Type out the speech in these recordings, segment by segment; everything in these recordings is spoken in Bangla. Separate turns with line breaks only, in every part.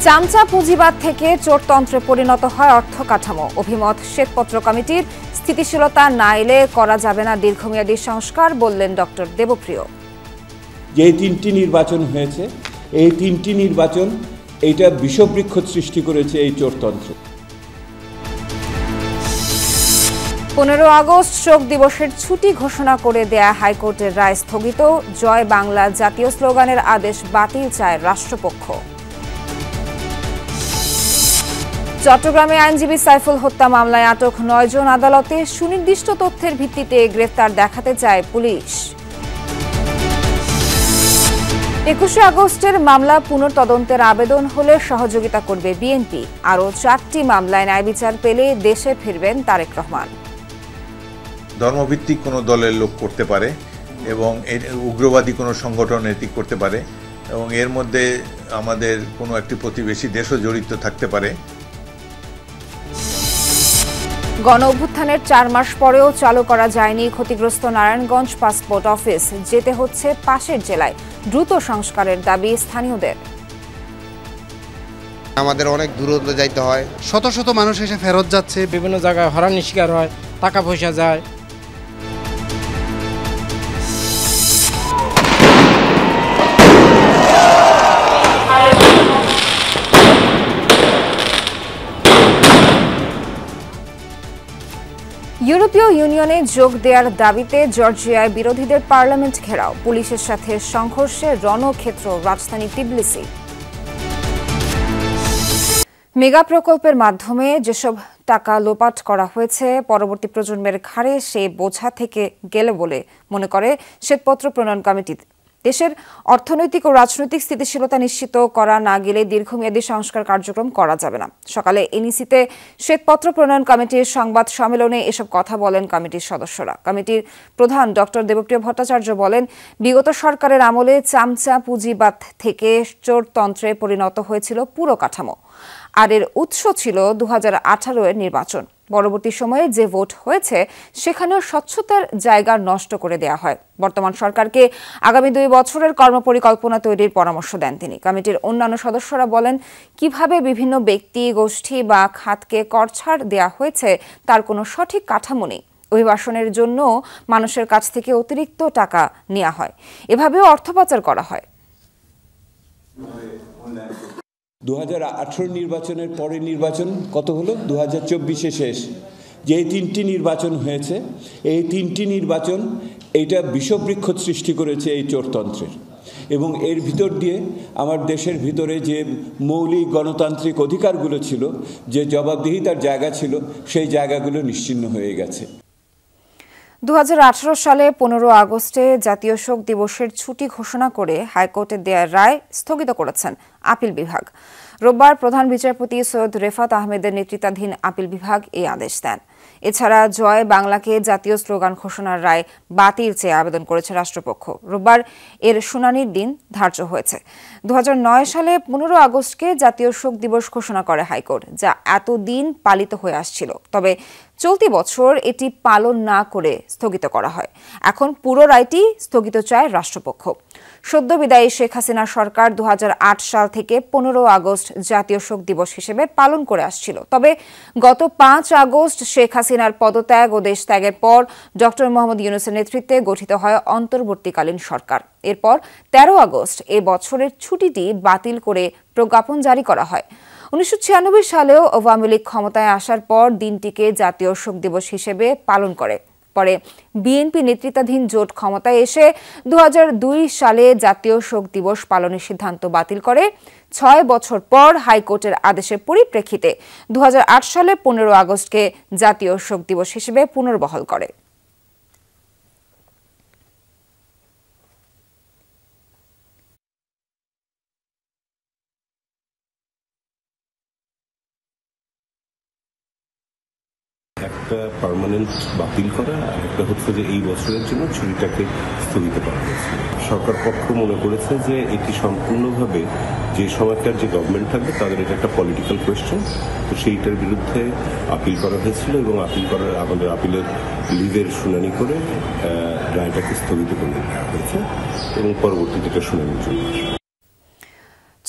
চামচা পুঁজিবাদ থেকে চোরতন্ত্রে পরিণত হয় অর্থ কাঠামো। অভিমত শ্বেতপত্র কমিটির। স্থিতিশীলতা না এলে করা যাবে না দীর্ঘমেয়াদী সংস্কার, বললেন ডক্টর দেবপ্রিয়।
যে তিনটি নির্বাচন হয়েছে, এই তিনটি নির্বাচন এইটা বিষবৃক্ষ সৃষ্টি করেছে এই চোরতন্ত্র।
15 আগস্ট শোক দিবসের ছুটি ঘোষণা করে দেয়া হাইকোর্টের রায় স্থগিত। জয় বাংলা জাতীয় স্লোগানের আদেশ বাতিল চায় রাষ্ট্রপক্ষ। চট্টগ্রামে আইনজীবী সাইফুল হত্যা মামলায় আটক 9 জন আদালতে। সুনির্দিষ্ট তথ্যের ভিত্তিতে গ্রেফতার দেখাতে চায় পুলিশ। 21 আগস্টের মামলা পুনঃতদন্তের আবেদন হলে সহযোগিতা করবে বিএনপি। আরও 4টি মামলায় ন্যায় বিচার পেলে দেশে ফিরবেন তারেক রহমান।
ধর্মভিত্তিক কোনো দলের লোক করতে পারে এবং উগ্রবাদী কোনো সংগঠন এটি করতে পারে এবং এর মধ্যে আমাদের কোনো একটি প্রতিবেশী দেশও জড়িত থাকতে পারে।
গণ অভ্যুত্থানের 4 মাস পরেও চালু করা যায়নি ক্ষতিগ্রস্ত নারায়ণগঞ্জ পাসপোর্ট অফিস। যেতে হচ্ছে পাশের জেলায়। দ্রুত সংস্কারের দাবি স্থানীয়দের।
আমাদের অনেক দূরত্ব যাইতে হয়,
শত শত মানুষ এসে ফেরত যাচ্ছে,
বিভিন্ন জায়গায় হয়রানির শিকার হয়, টাকা পয়সা যায়।
ইউরোপীয় ইউনিয়নে যোগ দেওয়ার দাবিতে জর্জিয়ায় বিরোধীদের পার্লামেন্ট ঘেরাও। পুলিশের সাথে সংঘর্ষে রণক্ষেত্র রাজধানী টিবলিসি। মেগা প্রকল্পের মাধ্যমে যেসব টাকা লোপাট করা হয়েছে পরবর্তী প্রজন্মের ঘাড়ে সে বোঝা থেকে গেলে বলে মনে করে শ্বেতপত্র প্রণয়ন কমিটি। দেশের অর্থনৈতিক ও রাজনৈতিক স্থিতিশীলতা নিশ্চিত করা না গেলে দীর্ঘমেয়াদী সংস্কার কার্যক্রম করা যাবে না। সকালে এনইসিতে শ্বেতপত্র প্রণয়ন কমিটির সংবাদ সম্মেলনে এসব কথা বলেন কমিটির সদস্যরা। কমিটির প্রধান ডক্টর দেবপ্রিয় ভট্টাচার্য বলেন, বিগত সরকারের আমলে চামচা পুঁজিবাদ থেকে চোরতন্ত্রে পরিণত হয়েছিল পুরো কাঠামো। আর এর উৎস ছিল 2018 এর নির্বাচন। পরবর্তী সময়ে যে ভোট হয়েছে সেখানেও স্বচ্ছতার জায়গা নষ্ট করে দেয়া হয়। বর্তমান সরকারকে আগামী 2 বছরের কর্মপরিকল্পনা তৈরির পরামর্শ দেন তিনি। কমিটির অন্যান্য সদস্যরা বলেন, কিভাবে বিভিন্ন ব্যক্তি, গোষ্ঠী বা খাতকে করছাড় দেয়া হয়েছে তার কোনো সঠিক কাঠামো নেই। অভিবাসনের জন্য মানুষের কাছ থেকে অতিরিক্ত টাকা নেওয়া হয়, এভাবেও অর্থ পাচার করা হয়।
2018 নির্বাচনের পরের নির্বাচন কত হলো? 2024-এ শেষ। যে তিনটি নির্বাচন হয়েছে, এই তিনটি নির্বাচন এইটা বিষবৃক্ষ সৃষ্টি করেছে এই চোরতন্ত্রের। এবং এর ভিতর দিয়ে আমার দেশের ভিতরে যে মৌলিক গণতান্ত্রিক অধিকারগুলো ছিল, যে জবাবদিহিতার জায়গা ছিল, সেই জায়গাগুলো নিশ্চিহ্ন হয়ে গেছে।
2018 সালে 15 আগস্টে জাতীয় শোক দিবসের ছুটি ঘোষণা করে হাইকোর্টের দেয়া রায় স্থগিত করেছেন আপিল বিভাগ। রোববার প্রধান বিচারপতি সৈয়দ রেফাত আহমেদের নেতৃত্বাধীন আপিল বিভাগ এই আদেশ দেন। এছাড়া জয় বাংলাকে জাতীয় স্লোগান ঘোষণার রায় বাতিল চেয়ে আবেদন করেছে রাষ্ট্রপক্ষ। রোববার এর শুনানির দিন ধার্য হয়েছে। 2009 সালে 15 আগস্টকে জাতীয় শোক দিবস ঘোষণা করে হাইকোর্ট, যা এতদিন পালিত হয়ে আসছিল। তবে চলতি বছর এটি পালন না করে স্থগিত করা হয়। এখন পুরো রায়টি স্থগিত চায় রাষ্ট্রপক্ষ। সদ্য বিদায়ী শেখ হাসিনা সরকার 2008 সাল থেকে 15 আগস্ট জাতীয় শোক দিবস হিসেবে পালন করে আসছিল। তবে গত 5 আগস্ট শেখ হাসিনার পদত্যাগ ও দেশ ত্যাগের পর ডক্টর মোহাম্মদ ইউনূসের নেতৃত্বে গঠিত হয় অন্তর্বর্তীকালীন সরকার। এরপর 13 আগস্ট এ বছরের ছুটিটি বাতিল করে প্রজ্ঞাপন জারি করা হয়। 1996 সালেও আওয়ামী লীগ ক্ষমতায় আসার পর দিনটিকে জাতীয় শোক দিবস হিসেবে পালন করে। পরে বিএনপি নেতৃত্বাধীন জোট ক্ষমতায় এসে 2002 সালে জাতীয় শোক দিবস পালনের সিদ্ধান্ত বাতিল করে। 6 বছর পর হাইকোর্টের আদেশের পরিপ্রেক্ষিতে 2008 সালে 15 আগস্টকে জাতীয় শোক দিবস হিসেবে পুনর্বহাল করে।
একটা পার্মানেন্ট বাতিল করা আর একটা হচ্ছে যে এই বছরের জন্য ছুটিটাকে স্থগিত করা হয়েছে। সরকার পক্ষ মনে করেছে যে এটি সম্পূর্ণভাবে যে সময়কার যে গভর্নমেন্ট থাকবে তাদের এটা একটা পলিটিক্যাল কোয়েশ্চেন, তো সেইটার বিরুদ্ধে আপিল করা হয়েছিল এবং আপিল করার আমাদের আপিলের লিগের শুনানি করে রায়টাকে স্থগিত করে দেওয়া হয়েছে এবং পরবর্তীতে এটা শুনানির জন্য।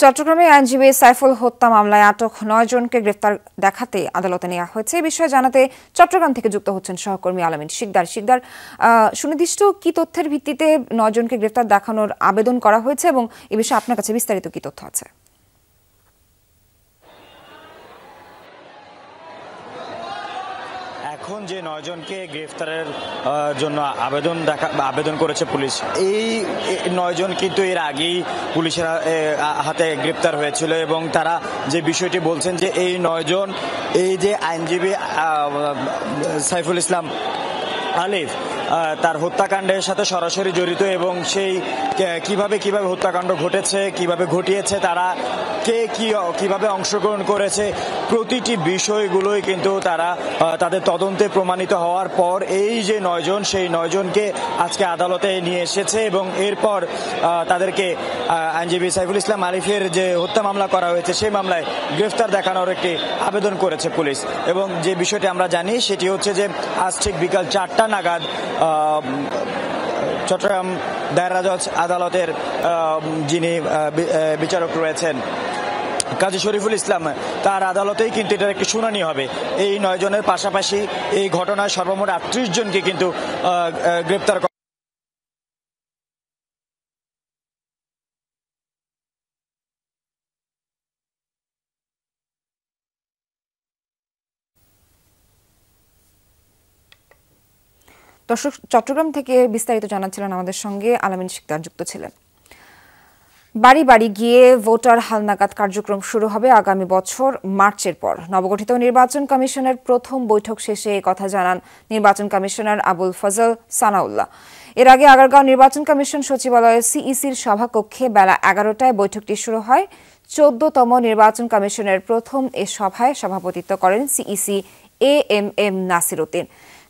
চট্টগ্রামে আইনজীবী সাইফুল হত্যা মামলায় আটক 9 জনকে গ্রেফতার দেখাতে আদালতে নেওয়া হয়েছে। এই বিষয়ে জানাতে চট্টগ্রাম থেকে যুক্ত হচ্ছেন সহকর্মী আলামিন শিকদার। সুনির্দিষ্ট কি তথ্যের ভিত্তিতে 9 জনকে গ্রেফতার দেখানোর আবেদন করা হয়েছে এবং এই বিষয়ে আপনার কাছে বিস্তারিত কি তথ্য আছে?
এখন যে 9 জনকে গ্রেফতারের জন্য আবেদন করেছে পুলিশ, এই 9 জন কিন্তু এর আগেই পুলিশের হাতে গ্রেফতার হয়েছিল এবং তারা যে বিষয়টি বলছেন যে এই 9 জন এই যে আইনজীবী সাইফুল ইসলাম আলিফ তার হত্যাকাণ্ডের সাথে সরাসরি জড়িত এবং সেই কিভাবে হত্যাকাণ্ড ঘটেছে, কিভাবে ঘটিয়েছে, তারা কিভাবে অংশগ্রহণ করেছে, প্রতিটি বিষয়গুলোই কিন্তু তারা তাদের তদন্তে প্রমাণিত হওয়ার পর এই যে 9 জন, সেই 9 জনকে আজকে আদালতে নিয়ে এসেছে এবং এরপর তাদেরকে আইনজীবী সাইফুল ইসলাম আলিফের যে হত্যা মামলা করা হয়েছে সেই মামলায় গ্রেফতার দেখানোর একটি আবেদন করেছে পুলিশ। এবং যে বিষয়টি আমরা জানি সেটি হচ্ছে যে আজ ঠিক বিকাল 4টা নাগাদ চট্টগ্রাম দায়রা জজ আদালতের যিনি বিচারক রয়েছেন কাজী শরীফুল ইসলাম, তার আদালতেই কিন্তু এটার একটি শুনানি হবে। এই 9 জনের পাশাপাশি এই ঘটনায় সর্বমোট 38 জনকে কিন্তু গ্রেপ্তার
দর্শক, চট্টগ্রাম থেকে বিস্তারিত জানাচ্ছিলেন আমাদের সঙ্গে আলামিন শিকদার যুক্ত ছিলেন। বাড়ি বাড়ি গিয়ে ভোটার হালনাগাদ কার্যক্রম শুরু হবে আগামী বছর মার্চের পর। নবগঠিত নির্বাচন কমিশনের প্রথম বৈঠক শেষে এই কথা জানান নির্বাচন কমিশনার আবুল ফজল সানাউল্লাহ। এর আগে আগারগাঁও নির্বাচন কমিশন সচিবালয়ের সিইসির সভাকক্ষে বেলা 11টায় বৈঠকটি শুরু হয়। 14তম নির্বাচন কমিশনের প্রথম এ সভায় সভাপতিত্ব করেন সিইসি এএমএম নাসির উদ্দিন।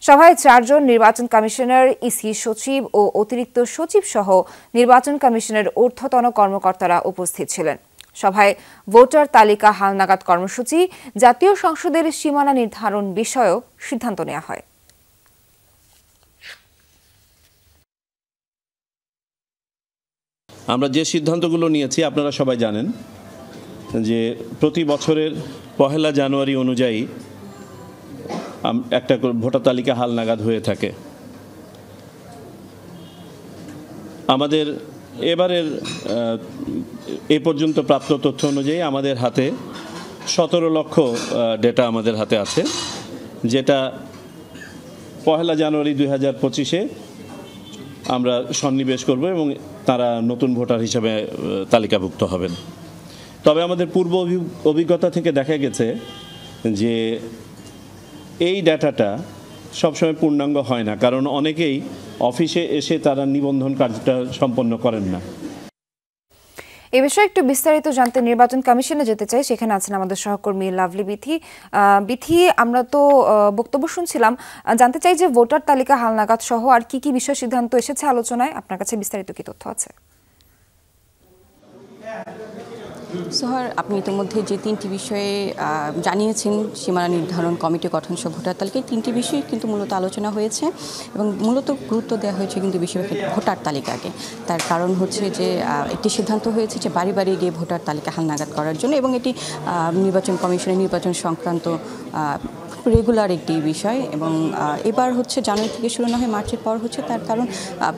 সভায় 4 জন নির্বাচন কমিশনার, ইসি সচিব ও অতিরিক্ত সচিব সহ নির্বাচন কমিশনের ঊর্ধ্বতন কর্মকর্তারা উপস্থিত ছিলেন। সভায় ভোটার তালিকা হালনাগাদ কর্মসূচি, জাতীয় সংসদের সীমানা নির্ধারণ বিষয়েও সিদ্ধান্ত নেওয়া হয়।
আমরা যে সিদ্ধান্তগুলো নিয়েছি আপনারা সবাই জানেন যে প্রতি বছরের 1 জানুয়ারি অনুযায়ী একটা ভোটার তালিকা হালনাগাদ হয়ে থাকে। আমাদের এবারের এ পর্যন্ত প্রাপ্ত তথ্য অনুযায়ী আমাদের হাতে 17 লক্ষ ডেটা আমাদের হাতে আছে, যেটা 1 জানুয়ারি 2025-এ আমরা সন্নিবেশ করব এবং তারা নতুন ভোটার হিসেবে তালিকাভুক্ত হবেন। তবে আমাদের পূর্ব অভিজ্ঞতা থেকে দেখা গেছে যে এই ডাটাটা সবসময় পূর্ণাঙ্গ হয় না, কারণ অনেকেই অফিসে এসে তারা নিবন্ধন কার্যটা সম্পন্ন করেন না।
এই বিষয়ে একটু বিস্তারিত জানতে নির্বাচন কমিশনে যেতে চাই, সেখানে আছেন আমাদের সহকর্মী লাভলি বিথি। আমরা তো বক্তব্য শুনছিলাম, জানতে চাই যে ভোটার তালিকা হালনাগাদ সহ আর কি কি বিষয় সিদ্ধান্ত এসেছে আলোচনায়, আপনার কাছে বিস্তারিত কি তথ্য আছে?
সোহার, আপনি ইতিমধ্যে যে 3টি বিষয়ে জানিয়েছেন, সীমানা নির্ধারণ, কমিটি গঠন সহ ভোটার তালিকায় 3টি বিষয় কিন্তু মূলত আলোচনা হয়েছে এবং মূলত গুরুত্ব দেওয়া হয়েছে কিন্তু বেশিরভাগ ভোটার তালিকাকে। তার কারণ হচ্ছে যে একটি সিদ্ধান্ত হয়েছে যে বাড়ি বাড়ি গিয়ে ভোটার তালিকা হালনাগাদ করার জন্য, এবং এটি নির্বাচন কমিশনের নির্বাচন সংক্রান্ত রেগুলার একটি বিষয়। এবং এবার হচ্ছে জানুয়ারি থেকে শুরু না হয় মার্চের পর হচ্ছে, তার কারণ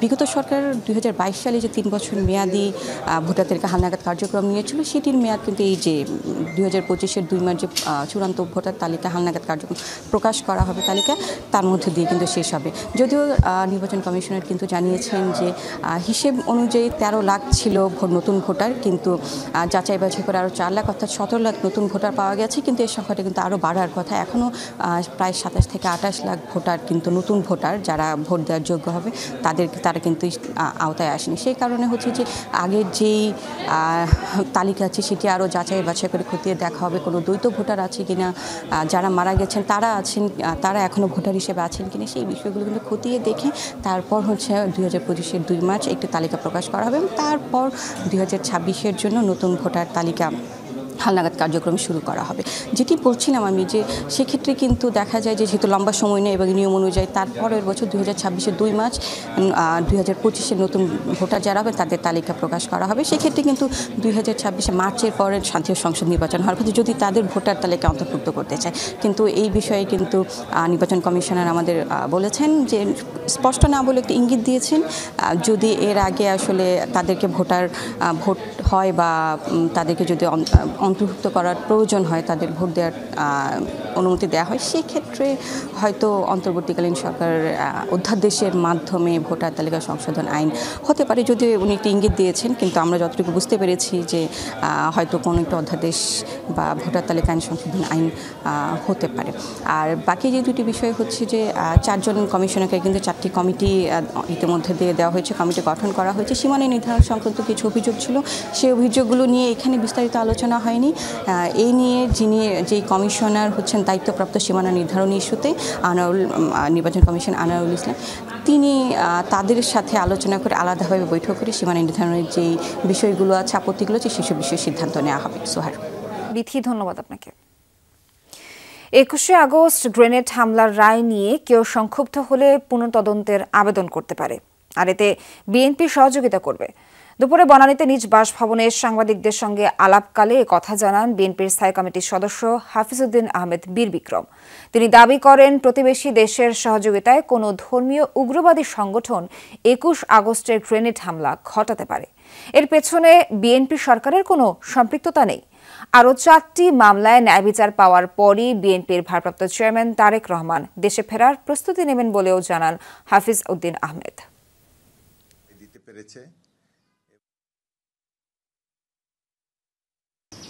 বিগত সরকার 2022 সালে যে 3 বছর মেয়াদি ভোটার তালিকা হালনাগাদ কার্যক্রম নিয়েছিল, সেটির মেয়াদ কিন্তু এই যে 2025-এর 2 মার্চ যে চূড়ান্ত ভোটার তালিকা হালনাগাদ কার্যক্রম প্রকাশ করা হবে তালিকা, তার মধ্যে দিয়ে কিন্তু শেষ হবে। যদিও নির্বাচন কমিশনার কিন্তু জানিয়েছেন যে হিসেব অনুযায়ী 13 লাখ ছিল নতুন ভোটার, কিন্তু যাচাই বাছাই করে আরও 4 লাখ অর্থাৎ 17 লাখ নতুন ভোটার পাওয়া গেছে, কিন্তু এই সংখ্যাটা কিন্তু আরও বাড়ার কথা। এখনও প্রায় 27 থেকে 28 লাখ ভোটার কিন্তু নতুন ভোটার যারা ভোট দেওয়ার যোগ্য হবে, তারা কিন্তু আওতায় আসেনি। সেই কারণে হচ্ছে যে আগের যেই তালিকা আছে সেটি আরও যাচাই বাছাই করে খতিয়ে দেখা হবে কোনো দ্বৈত ভোটার আছে কিনা, যারা মারা গেছেন তারা এখনও ভোটার হিসেবে আছেন কিনা, সেই বিষয়গুলো কিন্তু খতিয়ে দেখে তারপর হচ্ছে 2025-এর 2 মার্চ একটি তালিকা প্রকাশ করা হবে এবং তারপর 2026-এর জন্য নতুন ভোটার তালিকা হালনাগাদ কার্যক্রম শুরু করা হবে। যেটি বলছিলাম আমি যে সেক্ষেত্রে কিন্তু দেখা যায় যে যেহেতু লম্বা সময় নেই এবং নিয়ম অনুযায়ী তারপরের বছর 2026-এর 2 মার্চ 2025-এর নতুন ভোটার যারা হবে তাদের তালিকা প্রকাশ করা হবে। সেক্ষেত্রে কিন্তু 2026 মার্চের পরে জাতীয় সংসদ নির্বাচন হওয়ার কথা যদি তাদের ভোটার তালিকা অন্তর্ভুক্ত করতে চায়। কিন্তু এই বিষয়ে কিন্তু নির্বাচন কমিশনার আমাদের বলেছেন যে স্পষ্ট না বলে একটি ইঙ্গিত দিয়েছেন, যদি এর আগে আসলে তাদেরকে ভোট হয় বা তাদেরকে যদি অন্তর্ভুক্ত করার প্রয়োজন হয়, তাদের ভোট দেওয়ার অনুমতি দেওয়া হয়, সেক্ষেত্রে হয়তো অন্তর্বর্তীকালীন সরকার অধ্যাদেশের মাধ্যমে ভোটার তালিকা সংশোধন আইন হতে পারে। যদি উনি একটি ইঙ্গিত দিয়েছেন, কিন্তু আমরা যতটুকু বুঝতে পেরেছি যে হয়তো কোনো একটা অধ্যাদেশ বা ভোটার তালিকা আইন সংশোধন আইন হতে পারে। আর বাকি যে দুটি বিষয় হচ্ছে যে 4 জন কমিশনারকে কিন্তু 4টি কমিটি ইতিমধ্যে দিয়ে দেওয়া হয়েছে, কমিটি গঠন করা হয়েছে। সীমানা নির্ধারণ সংক্রান্ত কিছু অভিযোগ ছিল, সেই অভিযোগগুলো নিয়ে এখানে বিস্তারিত আলোচনা হয়নি। এই নিয়ে যেই কমিশনার হচ্ছেন দায়িত্বপ্রাপ্ত সীমানা নির্ধারণ ইস্যুতে নির্বাচন কমিশন আনারুল ইসলাম, তিনি তাদের সাথে আলোচনা করে আলাদাভাবে বৈঠক করে সীমানা নির্ধারণের যেই বিষয়গুলো আছে, আপত্তিগুলো আছে, সেসব বিষয়ে সিদ্ধান্ত নেওয়া হবে। সোহার,
বিথি, ধন্যবাদ আপনাকে। 21শে আগস্ট গ্রেনেড হামলার রায় নিয়ে কেউ সংক্ষুব্ধ হলে পুনঃতদন্তের আবেদন করতে পারে, আর এতে বিএনপি সহযোগিতা করবে। দুপুরে বনানীতে নিজ বাসভবনে সাংবাদিকদের সঙ্গে আলাপকালে কথা জানান বিএনপির স্থায়ী কমিটির সদস্য হাফিজউদ্দিন আহমেদ বীর বিক্রম। তিনি দাবি করেন, প্রতিবেশী দেশের সহযোগিতায় কোনো ধর্মীয় উগ্রবাদী সংগঠন 21 আগস্টের গ্রেনেড হামলা ঘটাতে পারে। এর পেছনে বিএনপি সরকারের কোনো সম্পৃক্ততা নেই। আরও 4টি মামলায় ন্যায় বিচার পাওয়ার পরই বিএনপির ভারপ্রাপ্ত চেয়ারম্যান তারেক রহমান দেশে ফেরার প্রস্তুতি নেবেন বলেও জানান হাফিজউদ্দিন আহমেদ।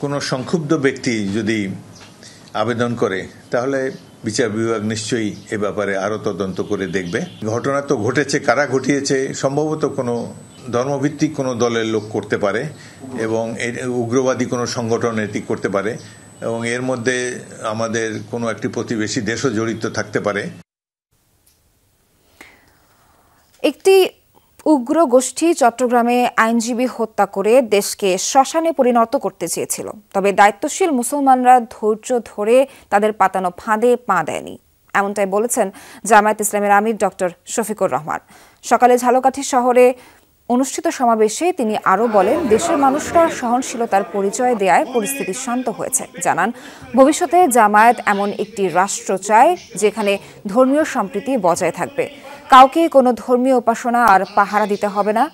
কোনো সংক্ষুব্ধ ব্যক্তি যদি আবেদন করে তাহলে বিচার বিভাগ নিশ্চয়ই এ ব্যাপারে আরও তদন্ত করে দেখবে। ঘটনা তো ঘটেছে, কারা ঘটিয়েছে সম্ভবত কোনো ধর্মভিত্তিক কোনো দলের লোক করতে পারে এবং উগ্রবাদী কোনো সংগঠন এটি করতে পারে এবং এর মধ্যে আমাদের কোনো একটি প্রতিবেশী দেশও জড়িত থাকতে পারে।
একটি উগ্র গোষ্ঠী চট্টগ্রামে আইনজীবী হত্যা করে দেশকে শ্মশানে পরিণত করতে চেয়েছিল, তবে দায়িত্বশীল মুসলমানরা ধৈর্য ধরে তাদের পাতানো ফাঁদে পা দেয়নি, এমনটাই বলেছেন জামায়াত ইসলামের আমির ডক্টর শফিকুর রহমান। সকালে ঝালকাঠি শহরে অনুষ্ঠিত সমাবেশে তিনি আরও বলেন, দেশের মানুষরা সহনশীলতার পরিচয় দেয়ায় পরিস্থিতি শান্ত হয়েছে। জানান, ভবিষ্যতে জামায়াত এমন একটি রাষ্ট্র চায় যেখানে ধর্মীয় সম্প্রীতি বজায় থাকবে, কাউকে কোনো ধর্মীয় উপাসনা আর পাহারা দিতে হবে না।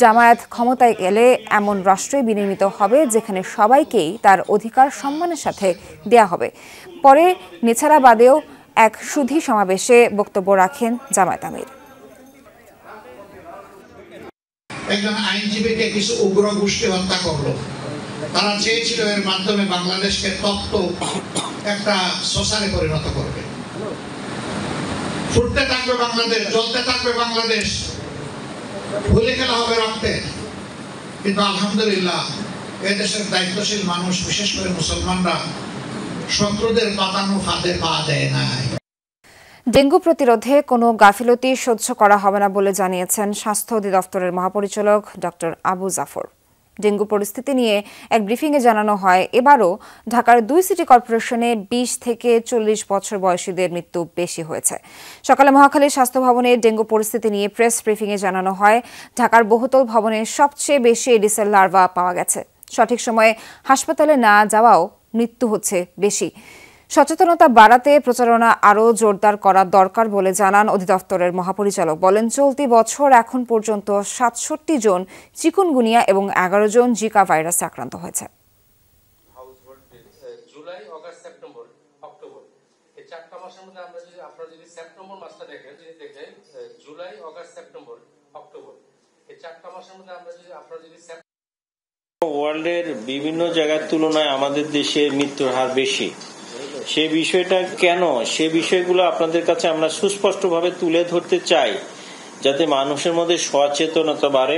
জামায়াত ক্ষমতায় গেলে এমন রাষ্ট্রই বিনির্মিত হবে যেখানে সবাইকেই তার অধিকার সম্মানের সাথে দেয়া হবে। পরে নেছারাবাদেও এক সুধী সমাবেশে বক্তব্য রাখেন জামায়াত আমির।
একজন আইনজীবীকে কিছু উগ্র গোষ্ঠী হত্যা করলো, তারা চেয়েছিল এর মাধ্যমে বাংলাদেশকে তপ্ত একটা শ্মশানে পরিণত করবে। ফুটতে থাকবে বাংলাদেশ, জ্বলতে থাকবে বাংলাদেশ, ভুলে খেলা হবে রক্তে। কিন্তু আলহামদুলিল্লাহ এদেশের দায়িত্বশীল মানুষ, বিশেষ করে মুসলমানরা, শত্রুদের পাতানো ফাঁদে পা দেয় নাই।
ডেঙ্গু প্রতিরোধে কোনো গাফিলতি সহ্য করা হবে না বলে জানিয়েছেন স্বাস্থ্য অধিদপ্তরের মহাপরিচালক ডক্টর আবু জাফর। ডেঙ্গু পরিস্থিতি নিয়ে এক ব্রিফিংয়ে জানানো হয়, এবারও ঢাকার 2 সিটি কর্পোরেশনে 20 থেকে 40 বছর বয়সীদের মৃত্যু বেশি হয়েছে। সকালে মহাখালীর স্বাস্থ্য ভবনে ডেঙ্গু পরিস্থিতি নিয়ে প্রেস ব্রিফিংয়ে জানানো হয়, ঢাকার বহুতল ভবনে সবচেয়ে বেশি এডিসের লার্ভা পাওয়া গেছে। সঠিক সময়ে হাসপাতালে না যাওয়াও মৃত্যু হচ্ছে বেশি। সচেতনতা বাড়াতে প্রচারণা আরও জোরদার করা দরকার বলে জানান অধিদপ্তরের মহাপরিচালক। বলেন, চলতি বছর এখন পর্যন্ত 67 জন চিকুনগুনিয়া এবং 11 জন জিকা ভাইরাসে আক্রান্ত হয়েছে।
জুলাই, আগস্ট, সেপ্টেম্বর, অক্টোবর এই 4টা মাসের মধ্যে আমরা যদি আপনারা যদি সেপ্টেম্বর মাসটা দেখেন, যদি দেখেন জুলাই, আগস্ট, সেপ্টেম্বর, অক্টোবর এই 4টা মাসের মধ্যে আমরা যদি আপনারা যদি
ওয়ার্ল্ডের বিভিন্ন জায়গার তুলনায় আমাদের দেশে মৃত্যুর হার বেশি। সে বিষয়টা কেন, সে বিষয়গুলো আপনাদের কাছে আমরা সুস্পষ্টভাবে তুলে ধরতে চাই, যাতে মানুষের মধ্যে সচেতনতা বাড়ে,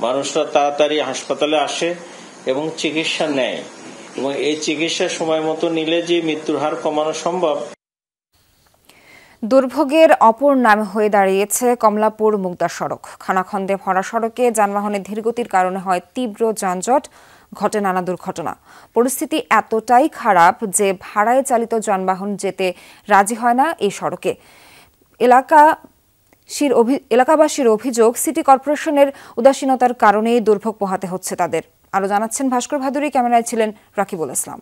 মানুষরা তাড়াতাড়ি হাসপাতালে আসে এবং চিকিৎসা নেয়, এবং এই চিকিৎসা সময় মতো নিলে যে মৃত্যুর হার কমানো সম্ভব।
দুর্ভোগের অপর নাম হয়ে দাঁড়িয়েছে কমলাপুর মুগদা সড়ক। খানাখন্দে ভরা সড়কে যানবাহনের ধীরগতির কারণে হয় তীব্র যানজট, ঘটে নানা দুর্ঘটনা। পরিস্থিতি এতটাই খারাপ যে ভাড়ায় চালিত যানবাহন যেতে রাজি হয় না এই সড়কে। এলাকাবাসীর অভিযোগ, সিটি কর্পোরেশনের উদাসীনতার কারণেই দুর্ভোগ পোহাতে হচ্ছে তাদের। আরো জানাচ্ছেন ভাস্কর ভাদুরী, ক্যামেরায় ছিলেন রাকিবুল ইসলাম।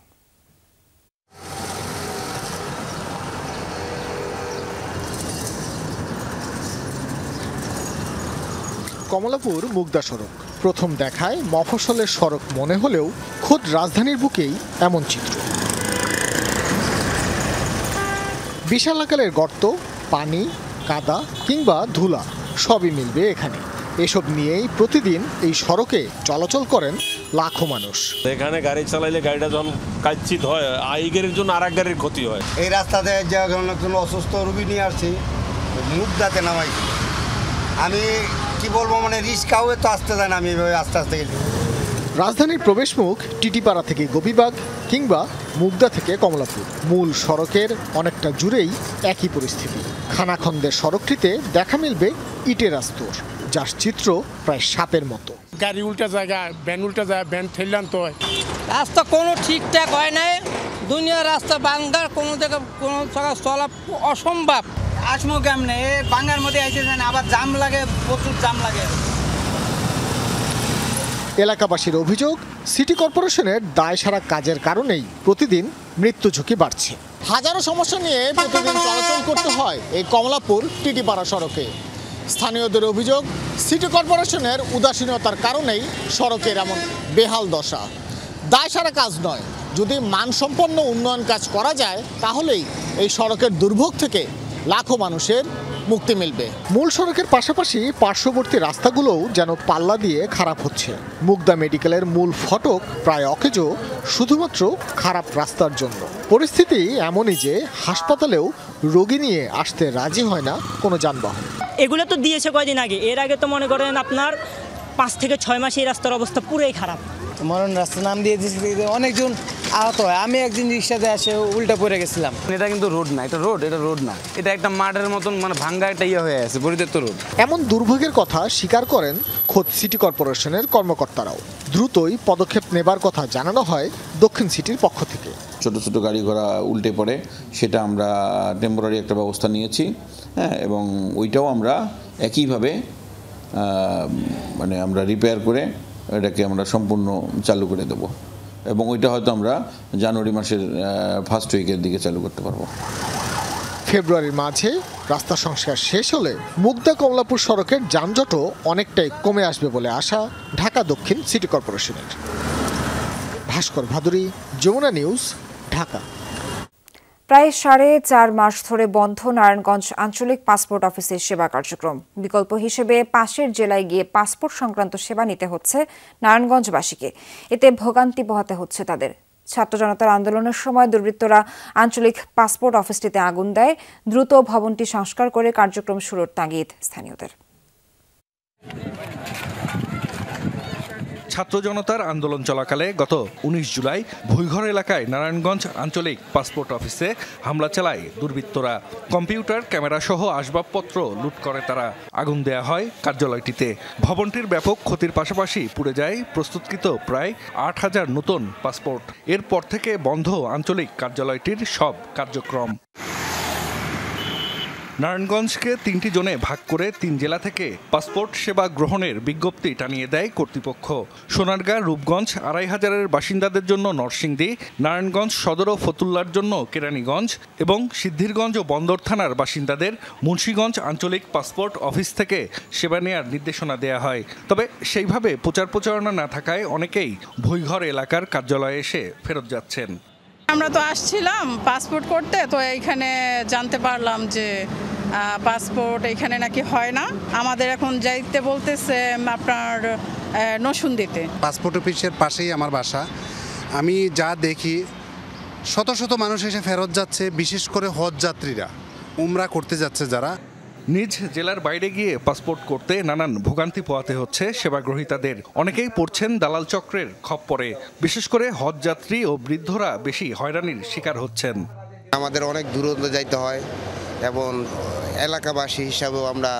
কমলাপুর মুগদা সড়ক প্রথম দেখায় মফস্বলের সড়ক মনে হলেও খোদ রাজধানীর বুকেই এমন চিত্র। বিশাল আকারের গর্ত, পানি, কাদা কিংবা ধুলা সবই মিলবে এখানে। এসব নিয়েই প্রতিদিন এই সড়কে চলাচল করেন লাখো মানুষ।
এখানে গাড়ি চালাইলে গাড়িটা যখন কাচ্ছিত হয়, আইগের জন্য আর এক গাড়ির ক্ষতি হয়।
এই রাস্তাতে যখন কোনো অসুস্থ রোগী নিয়ে আসছি, মুগদাতে নামাইছি। আমি কি বলবো, মানে রিস্কাও তো আসতে দেয় না, আমি আস্তে আস্তে গেছি।
রাজধানীর প্রবেশমুখ টিটিপাড়া থেকে গোপীবাগ কিংবা মুগদা থেকে কমলাপুর, মূল সড়কের অনেকটা জুড়েই একই পরিস্থিতি। খানাখন্দের সড়কটিতে দেখা মিলবে ইটের আস্তর, যার চিত্র প্রায় সাপের মতো।
গাড়ি উল্টা জায়গা, ভ্যান উল্টা জায়গা, ভ্যান ঠেললাম তো।
রাস্তা কোনো ঠিকঠাক হয় নাই, দুনিয়ার রাস্তা বাঙ্গার, কোনো জায়গা কোনো জায়গা চলা অসম্ভব। আসমো কেমনে বাঙ্গার মধ্যে আইতে যায় না, আবার জাম লাগে, প্রচুর জাম লাগে।
এলাকাবাসীর অভিযোগ, সিটি কর্পোরেশনের দায়সারা কাজের কারণেই প্রতিদিন মৃত্যু ঝুঁকি বাড়ছে। হাজারো সমস্যা নিয়ে প্রতিদিন চলাচল করতে হয় এই কমলাপুর টিটিপাড়া সড়কে। স্থানীয়দের অভিযোগ, সিটি কর্পোরেশনের উদাসীনতার কারণেই সড়কের এমন বেহাল দশা। দায়সারা কাজ নয়, যদি মানসম্পন্ন উন্নয়ন কাজ করা যায় তাহলেই এই সড়কের দুর্ভোগ থেকে লাখো মানুষের মুক্তি মিলবে। মূল সড়কের পাশাপাশি পার্শ্ববর্তী রাস্তাগুলোও যেন পাল্লা দিয়ে খারাপ হচ্ছে। মুগদা মেডিকেলের মূল ফটক প্রায় অকেজো শুধুমাত্র খারাপ রাস্তার জন্য। পরিস্থিতি এমনই যে হাসপাতালেও রোগী নিয়ে আসতে রাজি হয় না কোনো যানবাহন।
এগুলো তো দিয়েছে কয়দিন আগে, এর আগে তো মনে করেন আপনার 5 থেকে 6 মাস এই রাস্তার অবস্থা পুরোই খারাপ।
মরণ রাস্তার নাম দিয়ে দিয়েছে, অনেকজন আহত হয়। আমি একদিন রিক্সাতে এসে উল্টা পড়ে গেছিলাম।
এটা কিন্তু রোড না, এটা রোড না, এটা একটা মাঠের মতন, মানে ভাঙ্গা একটা ইয়ে হয়ে আছে, পরিত্যক্ত রোড।
এমন দুর্ভোগের কথা স্বীকার করেন খোদ সিটি কর্পোরেশনের কর্মকর্তারাও। দ্রুতই পদক্ষেপ নেবার কথা জানানো হয় দক্ষিণ সিটির পক্ষ থেকে।
ছোট ছোট গাড়ি ঘোড়া উল্টে পড়ে, সেটা আমরা টেম্পোরারি একটা ব্যবস্থা নিয়েছি, হ্যাঁ, এবং ওইটাও আমরা একইভাবে মানে আমরা রিপেয়ার করে এটাকে আমরা সম্পূর্ণ চালু করে দেব, এবং ওইটা হয়তো আমরা জানুয়ারি মাসের ফার্স্ট উইকের দিকে চালু করতে পারবো।
ফেব্রুয়ারির মাঝে রাস্তা সংস্কার শেষ হলে মুগদা কমলাপুর সড়কের যানজটও অনেকটাই কমে আসবে বলে আশা ঢাকা দক্ষিণ সিটি কর্পোরেশনের। ভাস্কর ভাদুরী, যমুনা নিউজ, ঢাকা।
প্রায় 4.5 মাস ধরে বন্ধ নারায়ণগঞ্জ আঞ্চলিক পাসপোর্ট অফিসের সেবা কার্যক্রম। বিকল্প হিসেবে পাশের জেলায় গিয়ে পাসপোর্ট সংক্রান্ত সেবা নিতে হচ্ছে নারায়ণগঞ্জবাসীকে। এতে ভোগান্তি পোহাতে হচ্ছে তাদের। ছাত্র জনতার আন্দোলনের সময় দুর্বৃত্তরা আঞ্চলিক পাসপোর্ট অফিসটিতে আগুন দেয়। দ্রুত ভবনটি সংস্কার করে কার্যক্রম শুরুর তাগিদ স্থানীয়দের।
ছাত্র জনতার আন্দোলন চলাকালে গত 19 জুলাই ভুইঘর এলাকায় নারায়ণগঞ্জ আঞ্চলিক পাসপোর্ট অফিসে হামলা চালায় দুর্বৃত্তরা। কম্পিউটার, ক্যামেরা সহ আসবাবপত্র লুট করে তারা। আগুন দেয়া হয় কার্যালয়টিতে। ভবনটির ব্যাপক ক্ষতির পাশাপাশি পুড়ে যায় প্রস্তুতকৃত প্রায় 8000 নতুন পাসপোর্ট। এরপর থেকে বন্ধ আঞ্চলিক কার্যালয়টির সব কার্যক্রম। নারায়ণগঞ্জকে 3টি জোনে ভাগ করে 3 জেলা থেকে পাসপোর্ট সেবা গ্রহণের বিজ্ঞপ্তি টানিয়ে দেয় কর্তৃপক্ষ। সোনারগাঁ, রূপগঞ্জ, 2500-এর বাসিন্দাদের জন্য নরসিংদী, নারায়ণগঞ্জ সদর ও ফতুল্লার জন্য কেরানীগঞ্জ এবং সিদ্ধিরগঞ্জ ও বন্দর থানার বাসিন্দাদের মুন্সিগঞ্জ আঞ্চলিক পাসপোর্ট অফিস থেকে সেবা নেয়ার নির্দেশনা দেয়া হয়। তবে সেইভাবে প্রচার প্রচারণা না থাকায় অনেকেই ভুইঘর এলাকার কার্যালয়ে এসে ফেরত যাচ্ছেন।
আমরা তো আসছিলাম পাসপোর্ট করতে, তো এইখানে জানতে পারলাম যে পাসপোর্ট এখানে নাকি হয় না। আমাদের এখন যাইতে বলতেছে আপনার নরসিংদীতে।
পাসপোর্ট অফিসের পাশেই আমার বাসা। আমি যা দেখি শত শত মানুষ এসে ফেরত যাচ্ছে, বিশেষ করে হজ যাত্রীরা, উমরা করতে যাচ্ছে যারা।
নিজ জেলার বাইরে গিয়ে পাসপোর্ট করতে নানান ভোগান্তি পোহাতে হচ্ছে সেবাগ্রহীতাদের। অনেকেই পড়ছেন দালাল চক্রের খপ্পরে। বিশেষ করে হজ যাত্রী ও বৃদ্ধরা বেশি হয়রানির শিকার হচ্ছেন।
আমাদের অনেক দূরত্ব যাইতে হয় এবং এলাকাবাসী হিসাবেও আমরা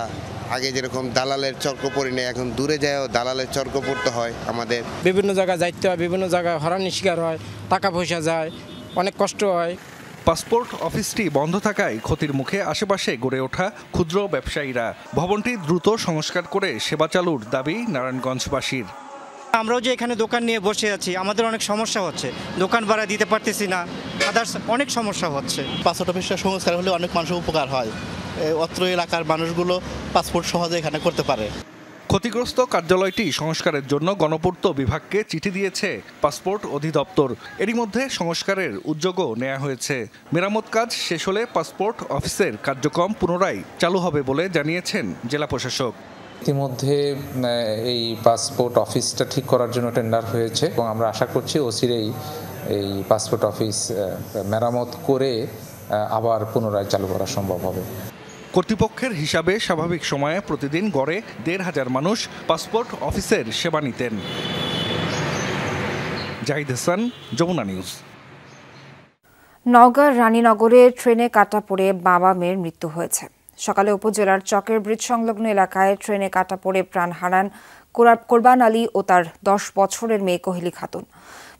আগে যেরকম দালালের চক্র পড়ি না, এখন দূরে যায়ও দালালের চক্র পড়তে হয় আমাদের।
বিভিন্ন জায়গায় যাইতে হয়, বিভিন্ন জায়গায় হয়রানির শিকার হয়, টাকা পয়সা যায়, অনেক কষ্ট হয়।
পাসপোর্ট অফিসটি বন্ধ থাকায় ক্ষতির মুখে আশেপাশে গড়ে ওঠা ক্ষুদ্র ব্যবসায়ীরা। ভবনটি দ্রুত সংস্কার করে সেবা চালুর দাবি নারায়ণগঞ্জবাসীর।
আমরাও যে এখানে দোকান নিয়ে বসে আছি, আমাদের অনেক সমস্যা হচ্ছে, দোকান ভাড়া দিতে পারতেছি না, আদার্স অনেক সমস্যা হচ্ছে।
পাসপোর্ট অফিসটা সংস্কার হলে অনেক মানুষের উপকার হয়, অত্র এলাকার মানুষগুলো পাসপোর্ট সহজে এখানে করতে পারে।
ক্ষতিগ্রস্ত কার্যালয়টি সংস্কারের জন্য গণপূর্ত বিভাগকে চিঠি দিয়েছে পাসপোর্ট অধিদপ্তর। এরই মধ্যে সংস্কারের উদ্যোগও নেওয়া হয়েছে। মেরামত কাজ শেষ হলে পাসপোর্ট অফিসের কার্যক্রম পুনরায় চালু হবে বলে জানিয়েছেন জেলা প্রশাসক।
ইতিমধ্যে এই পাসপোর্ট অফিসটা ঠিক করার জন্য টেন্ডার হয়েছে এবং আমরা আশা করছি অচিরেই এই পাসপোর্ট অফিস মেরামত করে আবার পুনরায় চালু করা সম্ভব হবে।
কর্তৃপক্ষের হিসাবে স্বাভাবিক সময়ে প্রতিদিন গড়ে ১৫০০ মানুষ পাসপোর্ট অফিসের সেবা নিতেন। জাহিদ হাসান, যমুনা নিউজ।
নওগাঁর রানীনগরে ট্রেনে কাটা পড়ে বাবা মেয়ের মৃত্যু হয়েছে। সকালে উপজেলার চকের ব্রিজ সংলগ্ন এলাকায় ট্রেনে কাটা পড়ে প্রাণ হারান কোরবান আলী ও তার ১০ বছরের মেয়ে কোহেলি খাতুন।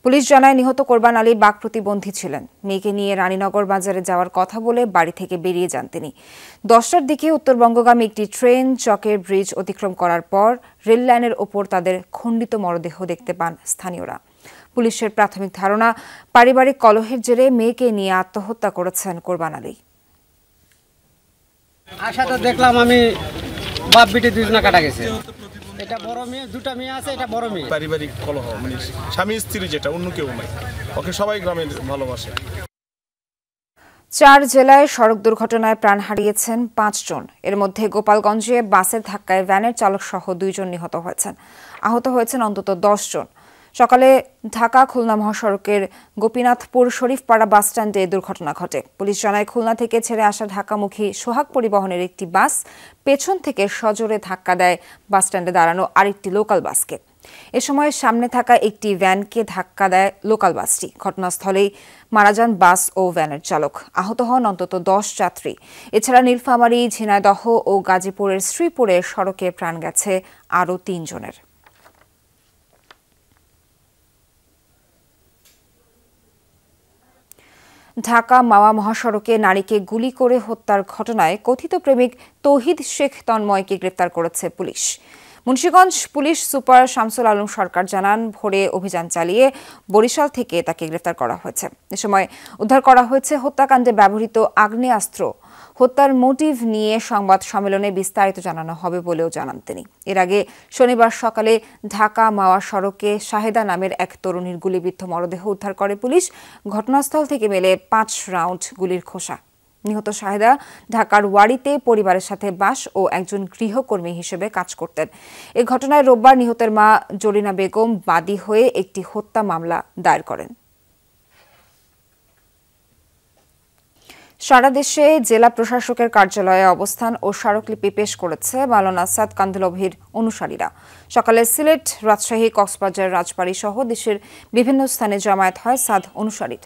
পুলিশ জানায় নিহত কোরবান আলী বাক প্রতিবন্ধী ছিলেন। মেয়েকে নিয়ে রানীনগর বাজারে যাওয়ার কথা বলে বাড়ি থেকে বেরিয়ে যান তিনি। ১০টার দিকে উত্তরবঙ্গগামী একটি ট্রেন চকের ব্রিজ অতিক্রম করার পর রেল লাইনের ওপর তাদের খণ্ডিত মরদেহ দেখতে পান স্থানীয়রা। পুলিশের প্রাথমিক ধারণা, পারিবারিক কলহের জেরে মেয়েকে নিয়ে আত্মহত্যা করেছেন কোরবান আলী।
আশাটা দেখলাম আমি বাপ বেটি দুজনা কাটা গেছে। এটা বড় মেয়ে, দুটো মেয়ে আছে, এটা বড় মেয়ে।
পারিবারিক কলহ, মানে স্বামী স্ত্রী, যেটা অন্য কেউ নাই, ওকে সবাই গ্রামে ভালোবাসে।
৪ জেলায় সড়ক দুর্ঘটনায় প্রাণ হারিয়েছেন ৫ জন। এর মধ্যে গোপালগঞ্জে বাসের ধাক্কায় ভ্যানের চালক সহ ২ জন নিহত হয়েছেন। আহত হয়েছেন অন্তত ১০ জন। সকালে ঢাকা খুলনা মহাসড়কের গোপীনাথপুর শরীফপাড়া বাসস্ট্যান্ডে দুর্ঘটনা ঘটে। পুলিশ জানায়, খুলনা থেকে ছেড়ে আসা ঢাকামুখী সোহাগ পরিবহনের একটি বাস পেছন থেকে সজোরে ধাক্কা দেয় বাসস্ট্যান্ডে দাঁড়ানো আরেকটি লোকাল বাসকে। এ সময় সামনে থাকা একটি ভ্যানকে ধাক্কা দেয় লোকাল বাসটি। ঘটনাস্থলেই মারা যান বাস ও ভ্যানের চালক। আহত হন অন্তত ১০ যাত্রী। এছাড়া নীলফামারী, ঝিনাইদহ ও গাজীপুরের শ্রীপুরে সড়কে প্রাণ গেছে আরও ৩ জনের। ঢাকা মাওয়া মহাসড়কে নারীকে গুলি করে হত্যার ঘটনায় কথিত প্রেমিক তৌহিদ শেখ তন্ময়কে গ্রেপ্তার করেছে police. Munshiganj police super Shamsul Alam Sarkar জানান, ভোরে অভিযান চালিয়ে বরিশাল থেকে তাকে গ্রেপ্তার করা হয়েছে। এ সময় উদ্ধার করা হয়েছে হত্যাকাণ্ডে ব্যবহৃত আগ্নেয়াস্ত্র। হত্যার মোটিভ নিয়ে সংবাদ সম্মেলনে বিস্তারিত জানানো হবে বলেও জানান তিনি। এর আগে শনিবার সকালে ঢাকা মাওয়া সড়কে শাহেদা নামের এক তরুণীর গুলিবিদ্ধ মরদেহ উদ্ধার করে পুলিশ। ঘটনাস্থল থেকে মেলে ৫ রাউন্ড গুলির খোসা। নিহত শাহেদা ঢাকার ওয়ারিতে পরিবারের সাথে বাস ও একজন গৃহকর্মী হিসেবে কাজ করতেন। এ ঘটনায় রোববার নিহতের মা জরিনা বেগম বাদী হয়ে একটি হত্যা মামলা দায়ের করেন। সারা দেশে জেলা প্রশাসকের কার্যালয়ে অবস্থান ও স্মারকলিপি পেশ করেছে মাওলানা সাদ কান্ধলভির অনুসারীরা। সকালে সিলেট, রাজশাহী, কক্সবাজার, রাজবাড়ী সহ দেশের বিভিন্ন স্থানে জমায়েত হয় সাদ অনুসারীর।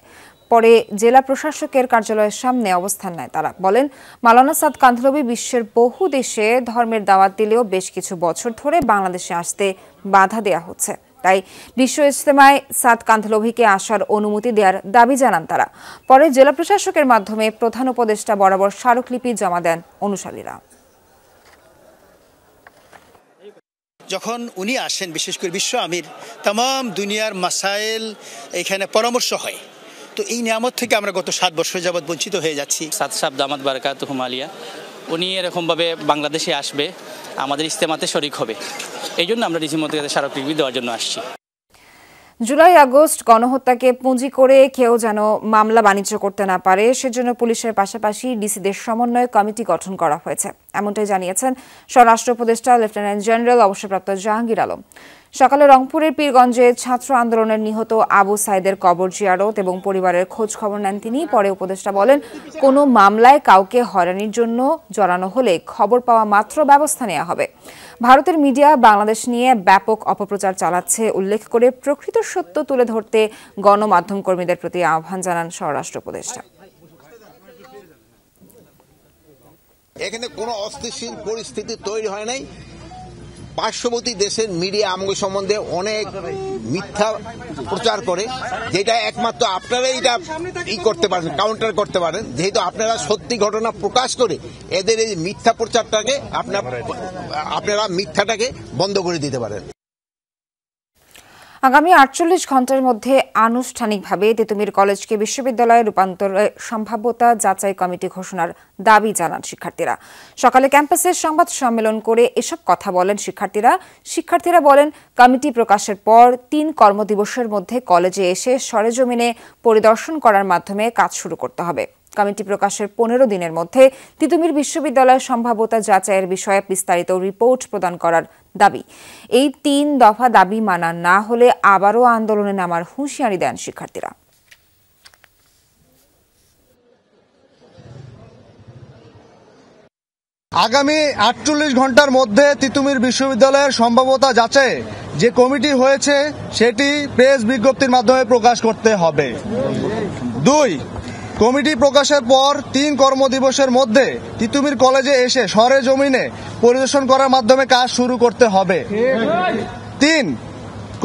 পরে জেলা প্রশাসকের কার্যালয়ের সামনে অবস্থান নেয় তারা। বলেন, মাওলানা সাদ কান্ধলভি বিশ্বের বহু দেশে ধর্মের দাওয়াত দিলেও বেশ কিছু বছর ধরে বাংলাদেশে আসতে বাধা দেয়া হচ্ছে। তাই বিশ্ব ইজতেমায় সাদ কান্ধলভিকে আসার অনুমতি দেওয়ার দাবি জানান তারা। পরে জেলা প্রশাসকের মাধ্যমে প্রধান উপদেষ্টা বরাবর স্মারকলিপি জমা দেন অনুসারীরা।
যখন উনি আসেন, বিশেষ করে বিশ্ব আমির, তাম দুনিয়ার মাসাইল এখানে পরামর্শ হয়। তো এই নিয়ামত থেকে আমরা গত 7 বছর যাবৎ বঞ্চিত হয়ে যাচ্ছি।
সাদ সাহেব দামাত বারাকাতুহু আলিয়া, উনি এরকমভাবে বাংলাদেশে আসবে, আমাদের ইজতেমাতে শরিক হবে। এই জন্য আমরা রীতিমতো স্মারকলিপি দেওয়ার জন্য আসছি।
জুলাই আগস্ট গণহত্যাকে পুঁজি করে কেউ যেন মামলা বাণিজ্য করতে না পারে, সেজন্য পুলিশের পাশাপাশি ডিসিদের সমন্বয় কমিটি গঠন করা হয়েছে। এমনটাই জানিয়েছেন স্বরাষ্ট্র উপদেষ্টা লেফটেন্যান্ট জেনারেল অবসরপ্রাপ্ত জাহাঙ্গীর আলম। সকালে রংপুরের পীরগঞ্জে ছাত্র আন্দোলনের নিহত আবু সাইদের কবর জিয়ারত এবং পরিবারের খোঁজ খবর নেন তিনি। পরে উপদেষ্টা বলেন, কোনো মামলায় কাউকে হয়রানির জন্য জড়ানো হলে খবর পাওয়া মাত্র ব্যবস্থা নেওয়া হবে। ভারতের মিডিয়া বাংলাদেশ নিয়ে ব্যাপক অপপ্রচার চালাচ্ছে উল্লেখ করে প্রকৃত সত্য তুলে ধরতে গণমাধ্যম কর্মীদের প্রতি আহ্বান জানান স্বরাষ্ট্র উপদেষ্টা।
এখানে কোনো অস্থিতিশীল পরিস্থিতি তৈরি হয় নাই। পার্শ্ববর্তী দেশের মিডিয়া আমাদের সম্বন্ধে অনেক মিথ্যা প্রচার করে, যেটা একমাত্র আপনারাই এটা করতে পারেন, কাউন্টার করতে পারেন, যেহেতু আপনারা সত্যি ঘটনা প্রকাশ করে এদের এই মিথ্যা প্রচারটাকে আপনারা মিথ্যাটাকে বন্ধ করে দিতে পারেন।
আগামী ৪৮ ঘন্টার মধ্যে আনুষ্ঠানিকভাবে তিতুমির কলেজকে বিশ্ববিদ্যালয়ে রূপান্তরের সম্ভাব্যতা যাচাই কমিটি ঘোষণার দাবি জানান শিক্ষার্থীরা। সকালে ক্যাম্পাসে সংবাদ সম্মেলন করে এসব কথা বলেন শিক্ষার্থীরা বলেন, কমিটি প্রকাশের পর ৩ কর্মদিবসের মধ্যে কলেজে এসে সরেজমিনে পরিদর্শন করার মাধ্যমে কাজ শুরু করতে হবে। কমিটি প্রকাশের ১৫ দিনের মধ্যে তিতুমির বিশ্ববিদ্যালয়ের সম্ভাব্যতা যাচাইয়ের বিষয়ে বিস্তারিত রিপোর্ট প্রদান করার দাবি। এই ৩ দফা দাবি মানা না হলে আবারও আন্দোলনে নামার হুঁশিয়ারি দেন শিক্ষার্থীরা।
আগামী ৪৮ ঘন্টার মধ্যে তিতুমির বিশ্ববিদ্যালয়ের সম্ভাব্যতা যাচাই যে কমিটি হয়েছে সেটি প্রেস বিজ্ঞপ্তির মাধ্যমে প্রকাশ করতে হবে। ২, কমিটি প্রকাশের পর ৩ কর্মদিবসের মধ্যে তিতুমির কলেজে এসে সরেজমিনে পরিদর্শন করার মাধ্যমে কাজ শুরু করতে হবে। ৩,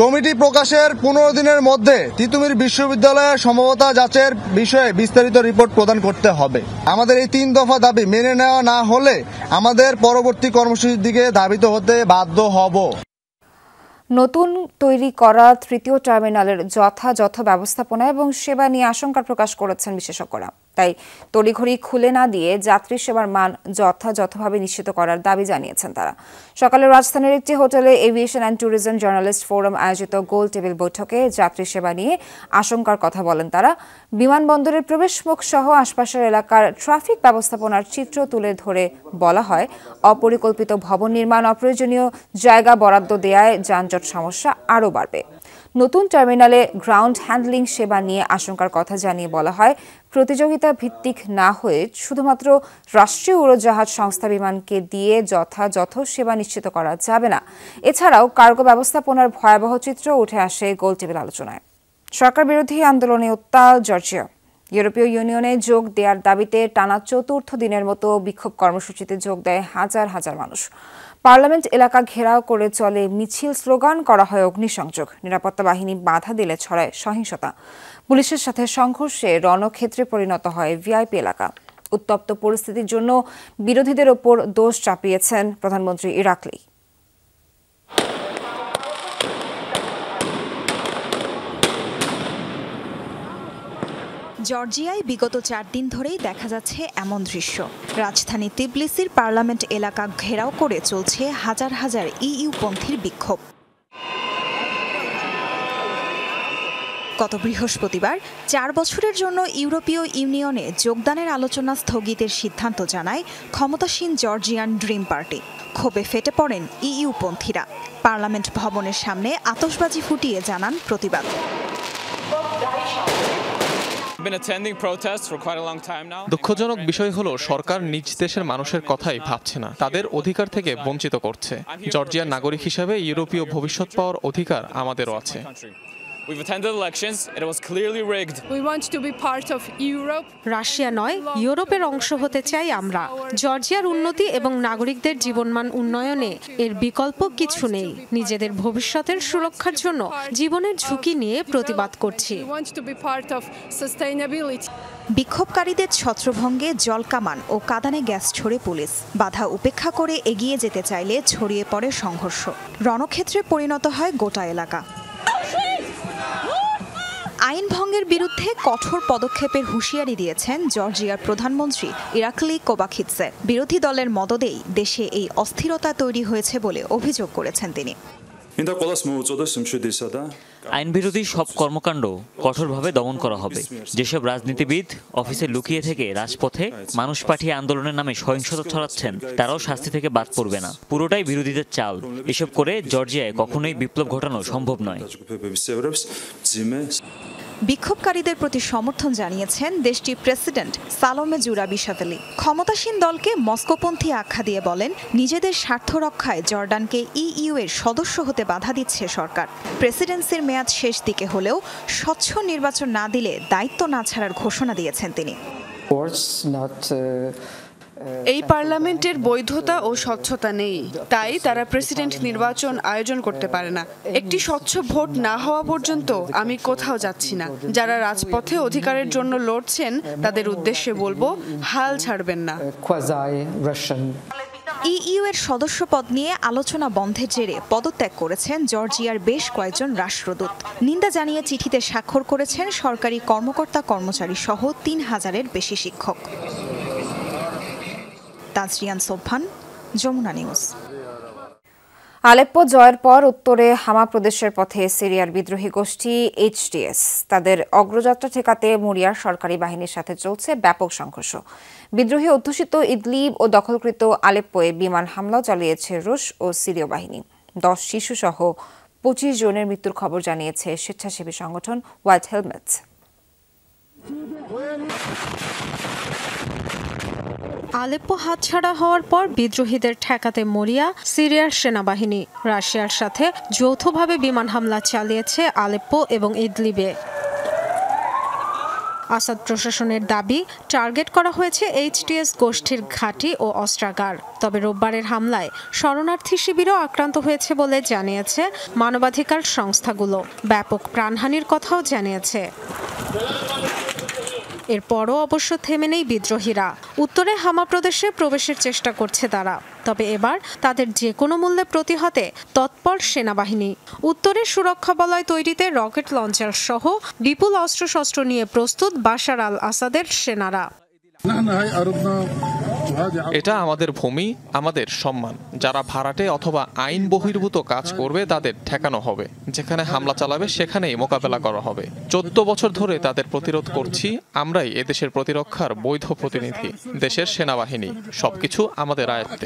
কমিটি প্রকাশের ১৫ দিনের মধ্যে তিতুমির বিশ্ববিদ্যালয়ের সম্ভাব্যতা যাচাইয়ের বিষয়ে বিস্তারিত রিপোর্ট প্রদান করতে হবে। আমাদের এই ৩ দফা দাবি মেনে নেওয়া না হলে আমাদের পরবর্তী কর্মসূচির দিকে ধাবিত হতে বাধ্য হব।
নতুন তৈরি করা ৩য় টার্মিনালের যথাযথ ব্যবস্থাপনা এবং সেবা নিয়ে আশঙ্কা প্রকাশ করেছেন বিশেষজ্ঞরা। তাই তড়িঘড়ি খুলে না দিয়ে যাত্রী সেবার মান যথাযথভাবে নিশ্চিত করার দাবি জানিয়েছেন তারা। সকালে রাজধানীর একটি হোটেলে aviation and tourism journalist forum আয়োজিত গোল টেবিল বৈঠকে যাত্রী সেবা নিয়ে আশঙ্কার কথা বলেন তারা। বিমানবন্দরের প্রবেশমুখ সহ আশপাশের এলাকার ট্রাফিক ব্যবস্থাপনার চিত্র তুলে ধরে বলা হয়, অপরিকল্পিত ভবন নির্মাণ, অপ্রয়োজনীয় জায়গা বরাদ্দ দেয়ায় যানজট সমস্যা আরও বাড়বে। নতুন টার্মিনালে গ্রাউন্ড হ্যান্ডলিং সেবা নিয়ে আশঙ্কার কথা জানিয়ে বলা হয়, প্রতিযোগিতা ভিত্তিক না হয়ে শুধুমাত্র রাষ্ট্রীয় উড়োজাহাজ সংস্থা বিমানকে দিয়ে যথাযথ সেবা নিশ্চিত করা যাবে না। এছাড়াও কার্গো ব্যবস্থাপনার ভয়াবহ চিত্র উঠে আসে গোলটেবিল আলোচনায়। সরকার বিরোধী আন্দোলনে উত্তাল জর্জিয়া। ইউরোপীয় ইউনিয়নে যোগ দেওয়ার দাবিতে টানা ৪র্থ দিনের মতো বিক্ষোভ কর্মসূচিতে যোগ দেয় হাজার হাজার মানুষ। পার্লামেন্ট এলাকা ঘেরাও করে চলে মিছিল, স্লোগান করা হয় অগ্নিসংযোগ। নিরাপত্তা বাহিনী বাধা দিলে ছড়ায় সহিংসতা। পুলিশের সাথে সংঘর্ষে রণক্ষেত্রে পরিণত হয় ভিআইপি এলাকা। উত্তপ্ত পরিস্থিতির জন্য বিরোধীদের ওপর দোষ চাপিয়েছেন প্রধানমন্ত্রী ইরাকলি।
জর্জিয়ায় বিগত ৪ দিন ধরেই দেখা যাচ্ছে এমন দৃশ্য। রাজধানী তিবলিসির পার্লামেন্ট এলাকা ঘেরাও করে চলছে হাজার হাজার ইইউপন্থীর বিক্ষোভ। গত বৃহস্পতিবার ৪ বছরের জন্য ইউরোপীয় ইউনিয়নে যোগদানের আলোচনা স্থগিতের সিদ্ধান্ত জানায় ক্ষমতাসীন জর্জিয়ান ড্রিম পার্টি। ক্ষোভে ফেটে পড়েন ইইউপন্থীরা। পার্লামেন্ট ভবনের সামনে আতশবাজি ফুটিয়ে জানান প্রতিবাদ।
দুঃখজনক বিষয় হলো সরকার নিজ দেশের মানুষের কথাই ভাবছে না, তাদের অধিকার থেকে বঞ্চিত করছে। জর্জিয়ার নাগরিক হিসেবে ইউরোপীয় ভবিষ্যৎ পাওয়ার অধিকার আমাদেরও আছে।
রাশিয়া নয়, ইউরোপের অংশ হতে চাই আমরা। জর্জিয়ার উন্নতি এবং নাগরিকদের জীবনমান উন্নয়নে এর বিকল্প কিছু নেই। নিজেদের ভবিষ্যতের সুরক্ষার জন্য জীবনের ঝুঁকি নিয়ে প্রতিবাদ করছি।
বিক্ষোভকারীদের ছত্রভঙ্গে জলকামান ও কাঁদানে গ্যাস ছড়ে পুলিশ। বাধা উপেক্ষা করে এগিয়ে যেতে চাইলে ছড়িয়ে পড়ে সংঘর্ষ। রণক্ষেত্রে পরিণত হয় গোটা এলাকা। আইন ভঙ্গের বিরুদ্ধে কঠোর পদক্ষেপের হুঁশিয়ারি দিয়েছেন জর্জিয়ার প্রধানমন্ত্রী ইরাকলি কোবাখিৎসে। বিরোধী দলের মদদেই দেশে এই অস্থিরতা তৈরি হয়েছে বলে অভিযোগ করেছেন তিনি।
আইনবিরোধী সব কর্মকাণ্ড কঠোরভাবে দমন করা হবে। যেসব রাজনীতিবিদ অফিসে লুকিয়ে থেকে রাজপথে মানুষ পাঠিয়ে আন্দোলনের নামে সহিংসতা ছড়াচ্ছেন, তারাও শাস্তি থেকে বাদ পড়বে না। পুরোটাই বিরোধীদের চাল। এসব করে জর্জিয়ায় কখনোই বিপ্লব ঘটানো সম্ভব নয়।
বিক্ষোভকারীদের প্রতি সমর্থন জানিয়েছেন দেশটির প্রেসিডেন্ট সালোমে জুরাবিশাভেলি। ক্ষমতাসীন দলকে মস্কোপন্থী আখ্যা দিয়ে বলেন, নিজেদের স্বার্থ রক্ষায় জর্ডানকে ইইউ এর সদস্য হতে বাধা দিচ্ছে সরকার। প্রেসিডেন্সির মেয়াদ শেষ দিকে হলেও স্বচ্ছ নির্বাচন না দিলে দায়িত্ব না ছাড়ার ঘোষণা দিয়েছেন তিনি।
এই পার্লামেন্টের বৈধতা ও স্বচ্ছতা নেই, তাই তারা প্রেসিডেন্ট নির্বাচন আয়োজন করতে পারে না। একটি স্বচ্ছ ভোট না হওয়া পর্যন্ত আমি কোথাও যাচ্ছি না। যারা রাজপথে অধিকারের জন্য লড়ছেন তাদের উদ্দেশ্যে বলবো, হাল ছাড়বেন না।
ইইউ এর সদস্য পদ নিয়ে আলোচনা বন্ধের জেরে পদত্যাগ করেছেন জর্জিয়ার বেশ কয়েকজন রাষ্ট্রদূত। নিন্দা জানিয়ে চিঠিতে স্বাক্ষর করেছেন সরকারি কর্মকর্তা কর্মচারী সহ ৩,০০০-এর বেশি শিক্ষক। তাজরিয়ান সোবহান, যমুনা নিউজ।
আলেপ্পো জয়ের পর উত্তরে হামা প্রদেশের পথে সিরিয়ার বিদ্রোহী গোষ্ঠী এইচটিএস। তাদের অগ্রযাত্রা ঠেকাতে মুরিয়ার সরকারি বাহিনীর সাথে চলছে ব্যাপক সংঘর্ষ। বিদ্রোহী অধ্যুষিত ইদলিব ও দখলকৃত আলেপ্পোয় বিমান হামলাও চালিয়েছে রুশ ও সিরীয় বাহিনী। 10 শিশুসহ 25 জনের মৃত্যুর খবর জানিয়েছে স্বেচ্ছাসেবী সংগঠন হোয়াইট হেলমেটস।
আলেপ্পো হাতছাড়া হওয়ার পর বিদ্রোহীদের ঠেকাতে মরিয়া সিরিয়ার সেনাবাহিনী। রাশিয়ার সাথে যৌথভাবে বিমান হামলা চালিয়েছে আলেপ্পো এবং ইদলিবে। আসাদ প্রশাসনের দাবি, টার্গেট করা হয়েছে এইচটিএস গোষ্ঠীর ঘাঁটি ও অস্ত্রাগার। তবে রোববারের হামলায় শরণার্থী শিবিরও আক্রান্ত হয়েছে বলে জানিয়েছে মানবাধিকার সংস্থাগুলো। ব্যাপক প্রাণহানির কথাও জানিয়েছে। এরপরও অবশ্য থেমে নেই বিদ্রোহীরা। উত্তরে হামা প্রদেশে প্রবেশের চেষ্টা করছে তারা। তবে এবার তাদের যে কোনো মূল্যে প্রতিহতে তৎপর সেনাবাহিনী। উত্তরে সুরক্ষা বলয় তৈরিতে রকেট লঞ্চার সহ বিপুল অস্ত্রশস্ত্র নিয়ে প্রস্তুত বাশার আল আসাদের সেনারা।
এটা আমাদের ভূমি, আমাদের সম্মান। যারা ভাড়াটে অথবা আইন বহির্ভূত কাজ করবে তাদের ঠেকানো হবে। যেখানে হামলা চালাবে সেখানেই মোকাবেলা করা হবে। 14 বছর ধরে তাদের প্রতিরোধ করছি। আমরাই এদেশের প্রতিরক্ষার বৈধ প্রতিনিধি, দেশের সেনাবাহিনী। সবকিছু আমাদের আয়ত্তে।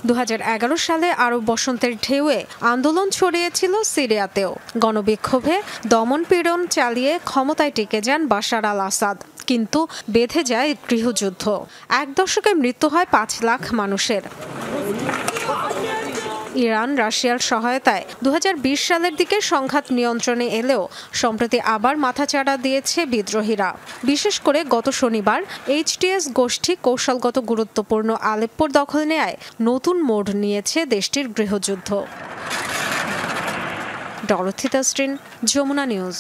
2011 সালে আরব বসন্তের ঢেউয়ে আন্দোলন ছড়িয়েছিল সিরিয়াতেও। গণবিক্ষোভে দমনপীড়ন চালিয়ে ক্ষমতায় টিকে যান বাশার আল আসাদ। কিন্তু বেঁধে যায় গৃহযুদ্ধ। 1 দশকে মৃত্যু হয় 5 লাখ মানুষের। ইরান রাশিয়ার সহায়তায় 2020 সালের দিকে সংঘাত নিয়ন্ত্রণে এলেও সম্প্রতি আবার মাথাচাড়া দিয়েছে বিদ্রোহীরা। বিশেষ করে গত শনিবার এইচটিএস গোষ্ঠী কৌশলগত গুরুত্বপূর্ণ আলেপ্পোর দখল নেয়ায় নতুন মোড় নিয়েছে দেশটির গৃহযুদ্ধ। Dorothy Tasrin, Jamuna news.